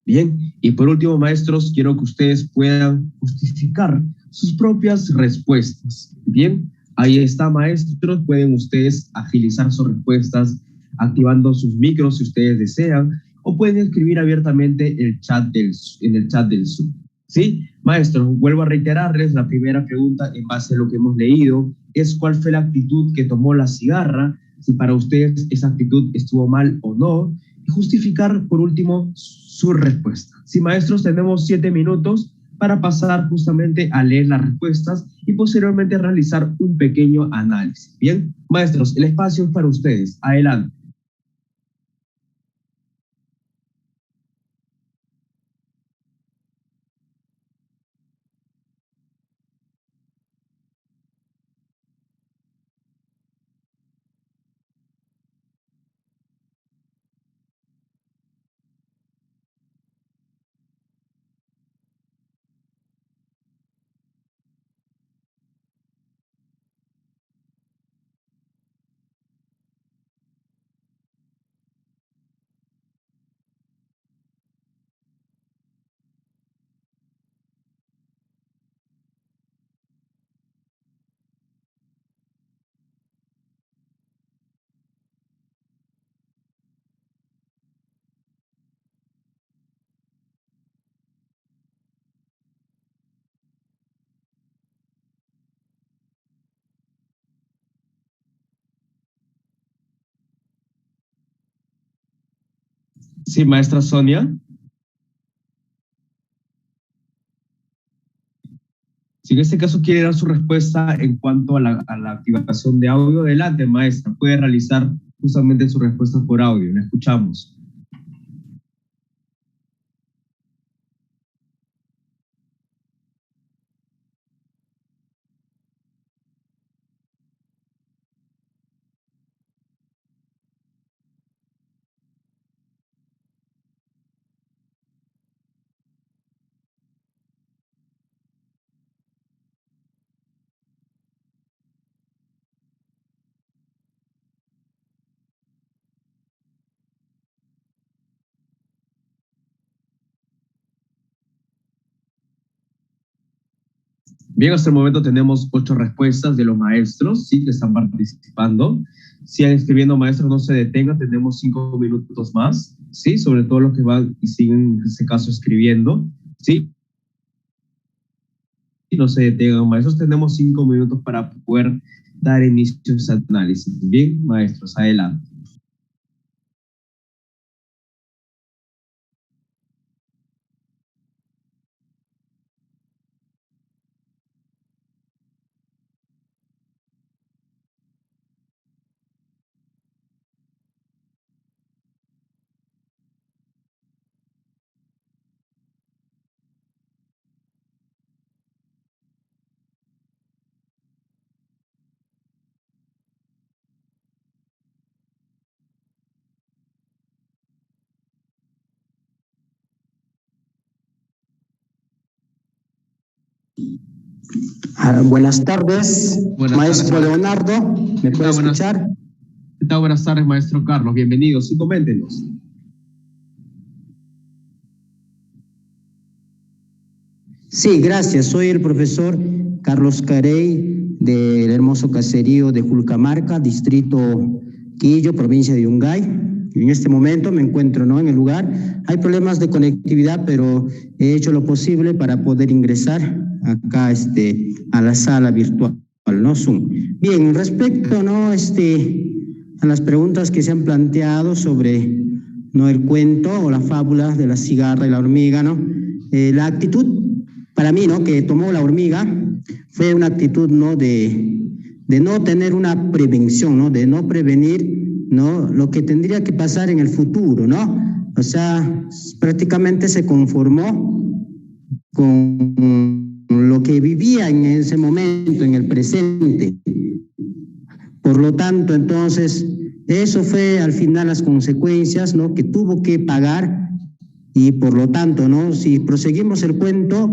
Bien, y por último, maestros, quiero que ustedes puedan justificar sus propias respuestas. Bien, ahí está, maestros, pueden ustedes agilizar sus respuestas activando sus micros si ustedes desean, o pueden escribir abiertamente en el chat del Zoom. ¿Sí? Maestros, vuelvo a reiterarles, la primera pregunta en base a lo que hemos leído es ¿cuál fue la actitud que tomó la cigarra? si para ustedes esa actitud estuvo mal o no, y justificar por último su respuesta. Sí, maestros, tenemos 7 minutos para pasar justamente a leer las respuestas y posteriormente realizar un pequeño análisis. Bien, maestros, el espacio es para ustedes. Adelante. Sí, maestra Sonia. Si en este caso quiere dar su respuesta en cuanto a la activación de audio, adelante, maestra. Puede realizar justamente su respuesta por audio. La escuchamos. Bien, hasta el momento tenemos 8 respuestas de los maestros, sí, que están participando. Sigan escribiendo, maestros, no se detengan, tenemos 5 minutos más, sí, sobre todo los que van y siguen en este caso escribiendo, sí. No se detengan, maestros, tenemos 5 minutos para poder dar inicio a ese análisis. Bien, maestros, adelante. Buenas tardes, Buenas maestro tardes, Leonardo. ¿Me puede escuchar? ¿Qué tal? Buenas tardes, maestro Carlos. Bienvenidos. Sí, coméntenos. Sí, gracias. Soy el profesor Carlos Carey del hermoso caserío de Julcamarca, distrito Quillo, provincia de Yungay. En este momento me encuentro, ¿no?, en el lugar. Hay problemas de conectividad, pero he hecho lo posible para poder ingresar acá a la sala virtual, ¿no? Zoom. Bien, respecto, ¿no?, a las preguntas que se han planteado sobre, ¿no?, el cuento o la fábula de la cigarra y la hormiga, ¿no? La actitud para mí, ¿no?, que tomó la hormiga fue una actitud, ¿no?, de no tener una prevención, ¿no?, de no prevenir, ¿no?, lo que tendría que pasar en el futuro, ¿no? O sea, prácticamente se conformó con lo que vivía en ese momento, en el presente. Por lo tanto, entonces, eso fue al final las consecuencias, ¿no?, que tuvo que pagar, y por lo tanto, ¿no?, si proseguimos el cuento,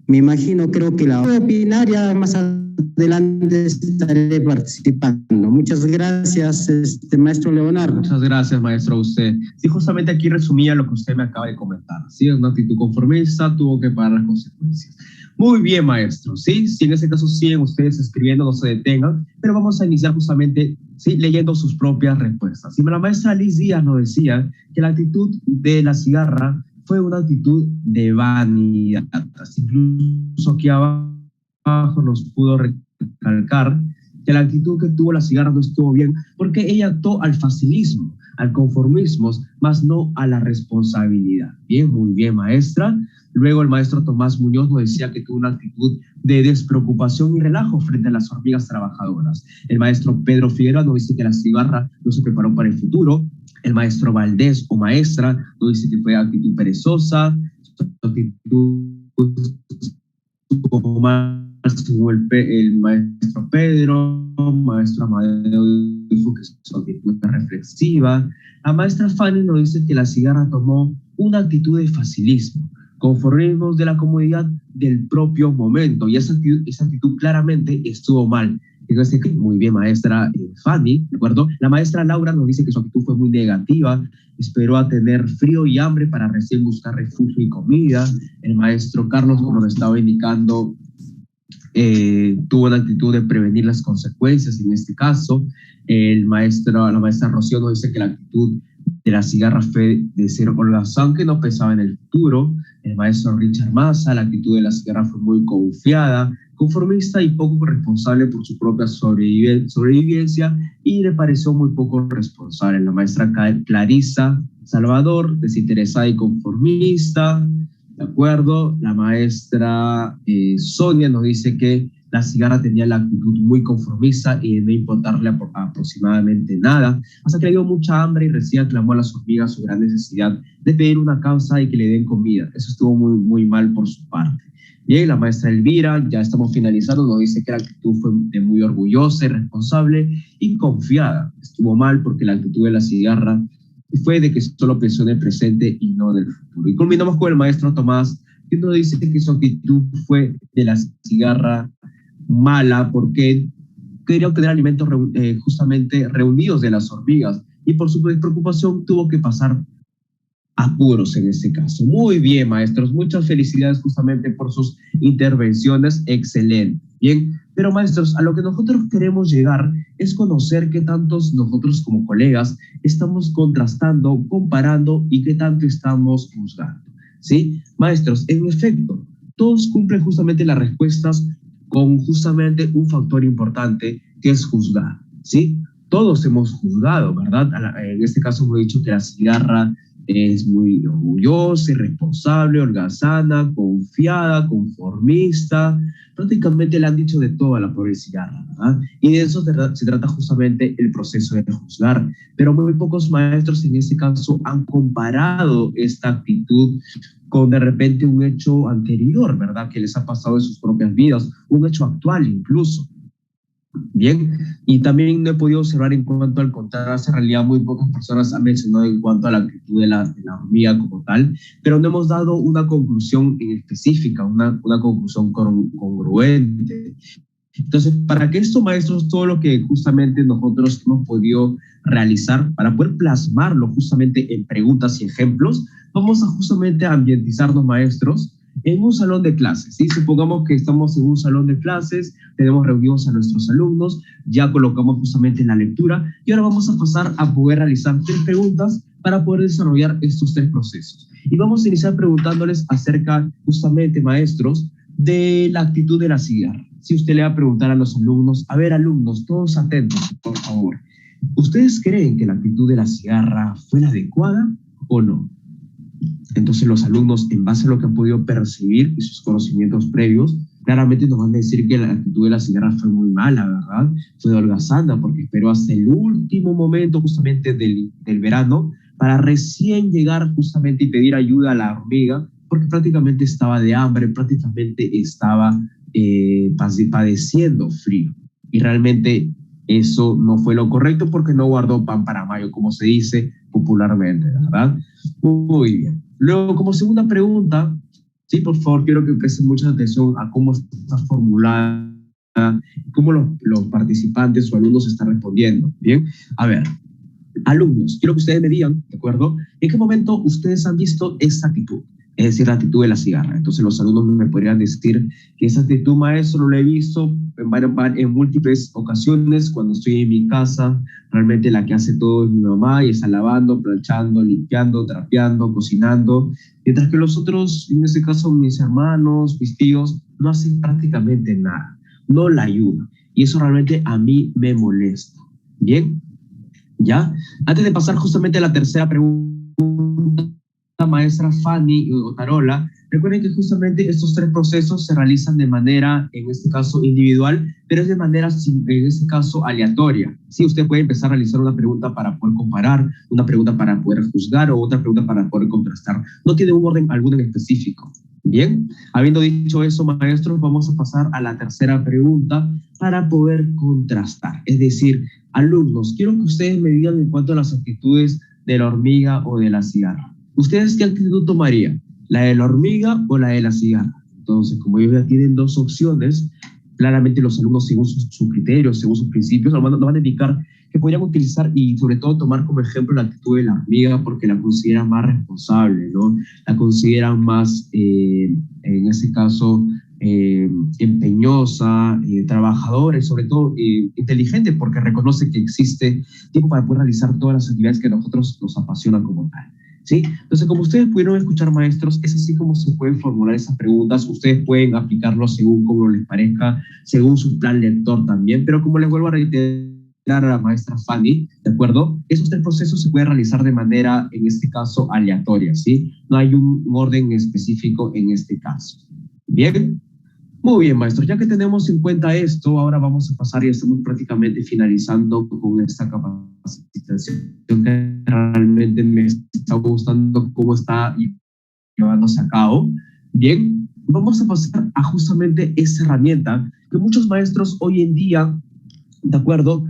me imagino, creo que la voy a opinar, ya más adelante estaré participando. Muchas gracias, maestro Leonardo. Muchas gracias, maestro, a usted. Sí, justamente aquí resumía lo que usted me acaba de comentar. Sí, una actitud conformista, tuvo que pagar las consecuencias. Muy bien, maestro. Sí, en ese caso siguen ustedes escribiendo, no se detengan, pero vamos a iniciar justamente, sí, leyendo sus propias respuestas. Y la maestra Liz Díaz nos decía que la actitud de la cigarra fue una actitud de vanidad. Incluso aquí abajo nos pudo recalcar que la actitud que tuvo la cigarra no estuvo bien porque ella actuó al facilismo, al conformismo, más no a la responsabilidad. Bien, muy bien, maestra. Luego el maestro Tomás Muñoz nos decía que tuvo una actitud de despreocupación y relajo frente a las hormigas trabajadoras. El maestro Pedro Figueroa nos dice que la cigarra no se preparó para el futuro. El maestro Valdés o maestra nos dice que fue actitud perezosa, actitud según el maestro Pedro, maestro Amadeo dijo que su actitud es reflexiva. La maestra Fanny nos dice que la cigarra tomó una actitud de facilismo, conformismo de la comodidad del propio momento, y esa actitud claramente estuvo mal. Muy bien, maestra Fanny, ¿de acuerdo? La maestra Laura nos dice que su actitud fue muy negativa, esperó a tener frío y hambre para recién buscar refugio y comida. El maestro Carlos, como nos estaba indicando, tuvo la actitud de prevenir las consecuencias en este caso. La maestra Rocío nos dice que la actitud de la cigarra fue de ser holgazán, que no pensaba en el futuro. El maestro Richard Massa, la actitud de la cigarra fue muy confiada, conformista y poco responsable por su propia sobrevivencia, y le pareció muy poco responsable. La maestra Clarisa Salvador, desinteresada y conformista, ¿de acuerdo? La maestra Sonia nos dice que la cigarra tenía la actitud muy conformista y de no importarle aproximadamente nada, hasta que le dio mucha hambre y recién clamó a las hormigas su gran necesidad de pedir una causa y que le den comida. Eso estuvo muy, muy mal por su parte. Bien, la maestra Elvira, ya estamos finalizando, nos dice que la actitud fue de muy orgullosa y responsable y confiada. Estuvo mal porque la actitud de la cigarra fue de que solo pensó en el presente y no en el futuro. Y culminamos con el maestro Tomás, que nos dice que su actitud fue de la cigarra mala porque quería obtener alimentos justamente reunidos de las hormigas, y por su preocupación tuvo que pasar apuros en este caso. Muy bien, maestros, muchas felicidades justamente por sus intervenciones, excelente. Bien, pero maestros, a lo que nosotros queremos llegar es conocer qué tantos nosotros como colegas estamos contrastando, comparando y qué tanto estamos juzgando, ¿sí? Maestros, en efecto, todos cumplen justamente las respuestas con justamente un factor importante que es juzgar, ¿sí? Todos hemos juzgado, ¿verdad? En este caso hemos dicho que la cigarra es muy orgullosa, irresponsable, holgazana, confiada, conformista. Prácticamente le han dicho de todo a la pobre cigarra, ¿verdad? Y de eso se trata justamente el proceso de juzgar. Pero muy pocos maestros en este caso han comparado esta actitud con de repente un hecho anterior, ¿verdad? Que les ha pasado en sus propias vidas, un hecho actual incluso. Bien, y también no he podido observar en cuanto al contraste. En realidad muy pocas personas han mencionado en cuanto a la actitud de la hormiga como tal, pero no hemos dado una conclusión en específica, una conclusión congruente. Entonces, para que esto, maestros, todo lo que justamente nosotros hemos podido realizar, para poder plasmarlo justamente en preguntas y ejemplos, vamos a justamente ambientizarnos, maestros, en un salón de clases, ¿sí? Supongamos que estamos en un salón de clases, tenemos reunidos a nuestros alumnos, ya colocamos justamente la lectura, y ahora vamos a pasar a poder realizar 3 preguntas para poder desarrollar estos 3 procesos. Y vamos a iniciar preguntándoles acerca justamente, maestros, de la actitud de la cigarra. Si usted le va a preguntar a los alumnos, a ver, alumnos, todos atentos, por favor, ¿ustedes creen que la actitud de la cigarra fue la adecuada o no? Entonces los alumnos, en base a lo que han podido percibir y sus conocimientos previos, claramente nos van a decir que la actitud de la cigarra fue muy mala, ¿verdad? Fue holgazana porque esperó hasta el último momento justamente del verano para recién llegar justamente y pedir ayuda a la hormiga, porque prácticamente estaba de hambre, prácticamente estaba padeciendo frío. Y realmente eso no fue lo correcto porque no guardó pan para mayo, como se dice popularmente, ¿verdad? Muy bien. Luego, como segunda pregunta, sí, por favor, quiero que presten mucha atención a cómo está formulada, cómo los participantes o alumnos están respondiendo. Bien, a ver, alumnos, quiero que ustedes me digan, ¿de acuerdo? ¿En qué momento ustedes han visto esta actitud? Es decir, la actitud de la cigarra. Entonces los alumnos me podrían decir que esa actitud, maestro, lo he visto en múltiples ocasiones cuando estoy en mi casa. Realmente la que hace todo es mi mamá y está lavando, planchando, limpiando, trapeando, cocinando. Mientras que los otros, en este caso mis hermanos, mis tíos, no hacen prácticamente nada. No la ayudan. y eso realmente a mí me molesta. Bien, ¿ya? Antes de pasar justamente a la tercera pregunta, maestra Fanny Otarola, recuerden que justamente estos tres procesos se realizan de manera, en este caso, individual, pero es de manera, en este caso, aleatoria. Sí, usted puede empezar a realizar una pregunta para poder comparar, una pregunta para poder juzgar o otra pregunta para poder contrastar. No tiene un orden alguno en específico. Bien, habiendo dicho eso, maestros, vamos a pasar a la tercera pregunta para poder contrastar. Es decir, alumnos, quiero que ustedes me digan en cuanto a las actitudes de la hormiga o de la cigarra. ¿Ustedes qué actitud tomarían? ¿La de la hormiga o la de la cigarra? Entonces, como ellos ya tienen dos opciones, claramente los alumnos, según sus criterios, según sus principios, nos van a indicar que podrían utilizar y sobre todo tomar como ejemplo la actitud de la hormiga porque la consideran más responsable, ¿no? La consideran más, en ese caso, empeñosa, trabajadora y sobre todo inteligente porque reconoce que existe tiempo para poder realizar todas las actividades que a nosotros nos apasionan como tal. ¿Sí? Entonces, como ustedes pudieron escuchar, maestros, es así como se pueden formular esas preguntas. Ustedes pueden aplicarlo según como les parezca, según su plan lector también, pero como les vuelvo a reiterar a la maestra Fanny, ¿de acuerdo? Esos tres procesos se pueden realizar de manera, en este caso, aleatoria, ¿sí? No hay un orden específico en este caso. ¿Bien? Muy bien, maestros. Ya que tenemos en cuenta esto, ahora vamos a pasar y estamos prácticamente finalizando con esta capacitación que realmente me está gustando cómo está llevándose a cabo. Bien, vamos a pasar a justamente esa herramienta que muchos maestros hoy en día, ¿de acuerdo?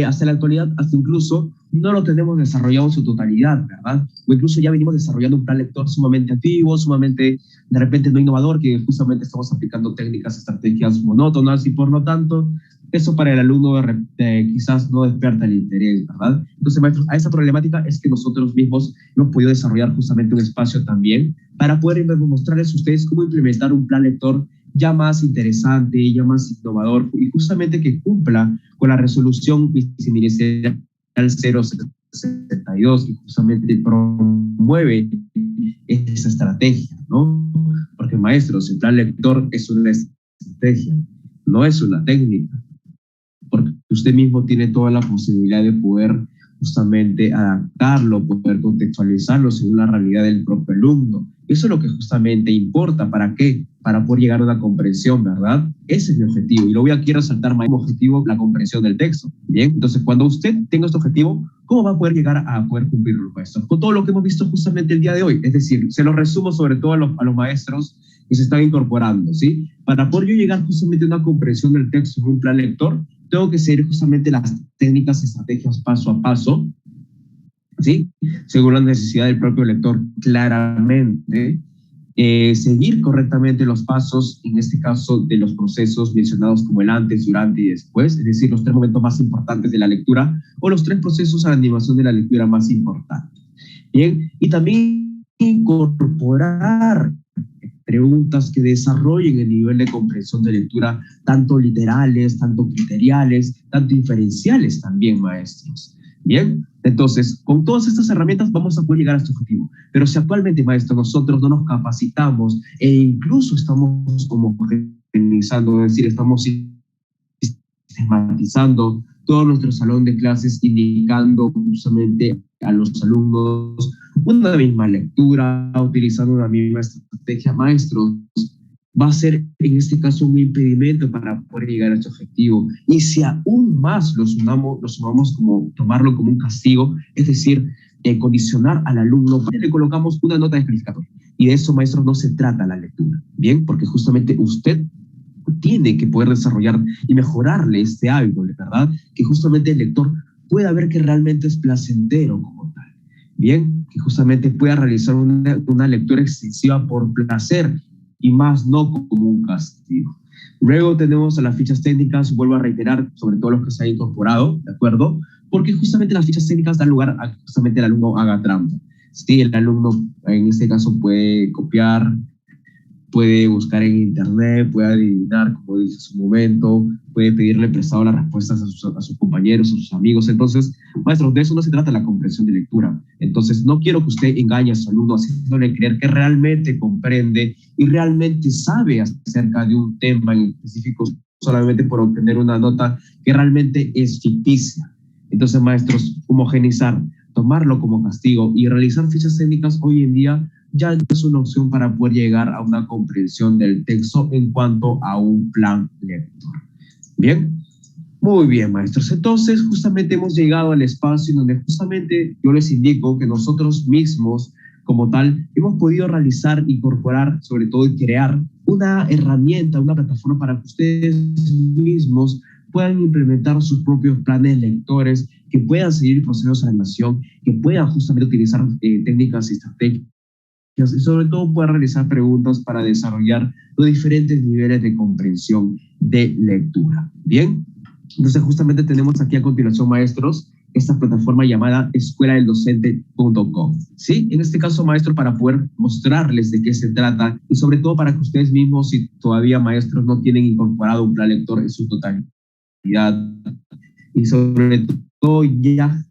Hasta la actualidad, hasta incluso no lo tenemos desarrollado en su totalidad, ¿verdad? O incluso ya venimos desarrollando un plan lector sumamente antiguo, sumamente de repente no innovador, que justamente estamos aplicando técnicas, estrategias monótonas y por lo tanto eso para el alumno quizás no despierta el interés, ¿verdad? Entonces, maestros, a esa problemática es que nosotros mismos hemos podido desarrollar justamente un espacio también para poder mostrarles a ustedes cómo implementar un plan lector ya más interesante, ya más innovador y justamente que cumpla con la resolución viceministerial 062 que justamente promueve esa estrategia, ¿no? Porque, maestros, el plan lector es una estrategia, no es una técnica, porque usted mismo tiene toda la posibilidad de poder justamente adaptarlo, poder contextualizarlo según la realidad del propio alumno. Eso es lo que justamente importa. ¿Para qué? Para poder llegar a una comprensión, ¿verdad? Ese es mi objetivo. Y lo voy aquí a resaltar más como objetivo, la comprensión del texto. Bien, entonces cuando usted tenga este objetivo, ¿cómo va a poder llegar a poder cumplirlo, maestro? Con todo lo que hemos visto justamente el día de hoy. Es decir, se lo resumo sobre todo a los maestros que se están incorporando, ¿sí? Para poder yo llegar justamente a una comprensión del texto en un plan lector, tengo que seguir justamente las técnicas y estrategias paso a paso, ¿sí? Según la necesidad del propio lector, claramente. Seguir correctamente los pasos, en este caso, de los procesos mencionados como el antes, durante y después, es decir, los tres momentos más importantes de la lectura o los tres procesos a la animación de la lectura más importantes. Bien, y también incorporar preguntas que desarrollen el nivel de comprensión de lectura, tanto literales, tanto criteriales, tanto inferenciales también, maestros. Bien, entonces, con todas estas herramientas vamos a poder llegar a este objetivo. Pero si actualmente, maestro, nosotros no nos capacitamos e incluso estamos como organizando, es decir, estamos sistematizando todo nuestro salón de clases, indicando justamente a los alumnos una misma lectura, utilizando una misma estrategia, maestros, va a ser en este caso un impedimento para poder llegar a este objetivo. Y si aún más lo sumamos como tomarlo como un castigo, es decir, condicionar al alumno, le colocamos una nota descalificatoria. Y de eso, maestros, no se trata la lectura, ¿bien? Porque justamente usted tiene que poder desarrollar y mejorarle este hábito, ¿verdad? Que justamente el lector pueda ver que realmente es placentero como tal, ¿bien? Que justamente pueda realizar una lectura extensiva por placer y más no como un castigo. Luego tenemos a las fichas técnicas, vuelvo a reiterar, sobre todo los que se han incorporado, ¿de acuerdo? Porque justamente las fichas técnicas dan lugar a que justamente el alumno haga trampa. Sí, el alumno en este caso puede copiar, puede buscar en internet, puede adivinar, como dije en su momento, puede pedirle prestado las respuestas a sus compañeros, a sus amigos. Entonces, maestros, de eso no se trata la comprensión de lectura. Entonces, no quiero que usted engañe a su alumno haciéndole creer que realmente comprende y realmente sabe acerca de un tema en específico solamente por obtener una nota que realmente es ficticia. Entonces, maestros, homogenizar, tomarlo como castigo y realizar fichas técnicas hoy en día ya no es una opción para poder llegar a una comprensión del texto en cuanto a un plan lector. Bien, muy bien, maestros. Entonces, justamente hemos llegado al espacio en donde justamente yo les indico que nosotros mismos, como tal, hemos podido realizar, incorporar, sobre todo y crear una herramienta, una plataforma para que ustedes mismos puedan implementar sus propios planes lectores, que puedan seguir procesos de animación, que puedan justamente utilizar técnicas y estrategias y sobre todo puedan realizar preguntas para desarrollar los diferentes niveles de comprensión de lectura. Bien, entonces justamente tenemos aquí a continuación, maestros, esta plataforma llamada escueladeldocente.com. ¿Sí? En este caso, maestro, para poder mostrarles de qué se trata y sobre todo para que ustedes mismos, si todavía, maestros, no tienen incorporado un plan lector en su totalidad y sobre todo ya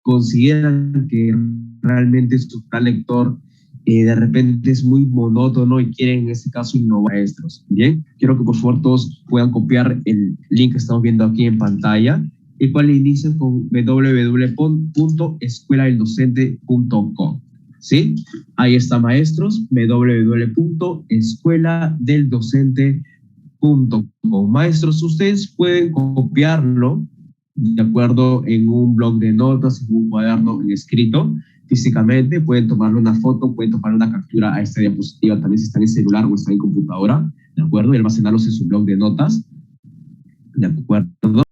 consideran que realmente su plan lector de repente es muy monótono y quieren en este caso innovar, maestros. Bien, quiero que por favor todos puedan copiar el link que estamos viendo aquí en pantalla, el cual inicia con www.escueladeldocente.com. ¿Sí? Ahí está, maestros, www.escueladeldocente.com. Maestros, ustedes pueden copiarlo de acuerdo en un blog de notas, en un cuaderno en escrito, físicamente, pueden tomarle una foto, pueden tomar una captura a esta diapositiva, también si están en celular o están en computadora, ¿de acuerdo? Y almacenarlos en su blog de notas, ¿de acuerdo?